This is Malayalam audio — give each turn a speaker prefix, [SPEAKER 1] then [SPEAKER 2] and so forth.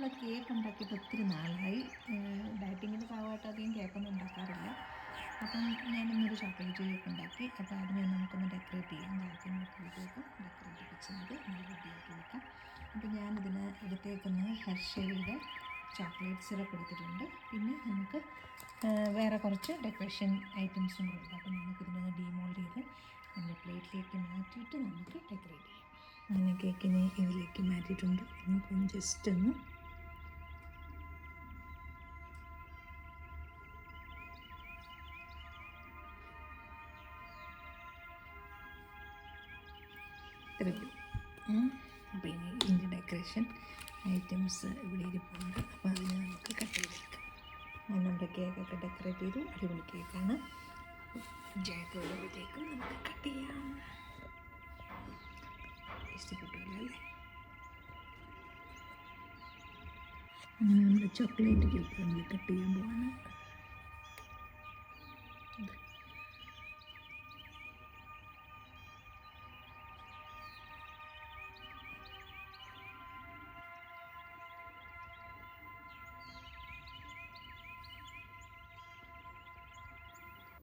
[SPEAKER 1] നമ്മൾ കേക്ക് ഉണ്ടാക്കിയിട്ട് ഒത്തിരി നാളായി. ഡയറ്റിങ്ങിൻ്റെ ഭാഗമായിട്ട് അധികം കേക്കൊന്നും ഉണ്ടാക്കാറില്ല. അപ്പം ഞാനിന്നൊരു ചോക്ലേറ്റ് കേക്ക് ഉണ്ടാക്കി. അപ്പോൾ അതിനെ നമുക്കൊന്ന് ഡെക്കറേറ്റ് ചെയ്യാം. ബാക്കിയുള്ളപ്പോഴത്തേക്കും ഡെക്കറേറ്റ് ചെയ്യുന്നത് നമ്മൾ റെഡിയാക്കി വെക്കാം. അപ്പോൾ ഞാനിതിന് എടുത്തേക്കുന്ന ഹെർഷയുടെ ചോക്ലേറ്റ് സിറപ്പ് എടുത്തിട്ടുണ്ട്. പിന്നെ നമുക്ക് വേറെ കുറച്ച് ഡെക്കറേഷൻ ഐറ്റംസും കൂടെ ഉണ്ട്. അപ്പോൾ നമുക്കിതിനൊന്ന് ഡീമോൾഡ് ചെയ്ത് നമ്മുടെ പ്ലേറ്റിലേക്ക് മാറ്റിയിട്ട് നമുക്ക് ഡെക്കറേറ്റ് ചെയ്യാം. അങ്ങനെ കേക്കിനെ ഇതിലേക്ക് മാറ്റിയിട്ടുണ്ട്. നമുക്കൊന്ന് ജസ്റ്റ് ഒന്ന് അപ്പോൾ ഇനി ഇതിൻ്റെ ഡെക്കറേഷൻ ഐറ്റംസ് ഇവിടെ ഇരിപ്പുണ്ട്. അപ്പോൾ അതിന് നമുക്ക് കട്ട് ചെയ്തെടുക്കാം. നമ്മുടെ കേക്കൊക്കെ ഡെക്കറേറ്റ് ചെയ്തു. അടിപൊളി കേക്കാണ്. ജാക്ക് വരുമ്പോഴത്തേക്കും നമുക്ക് കട്ട് ചെയ്യാം. ഇഷ്ടപ്പെട്ടില്ല അല്ലേ? അങ്ങനെ നമ്മുടെ ചോക്ലേറ്റ് കേക്ക് നമ്മൾ കട്ട് ചെയ്യാൻ പോവാണ്.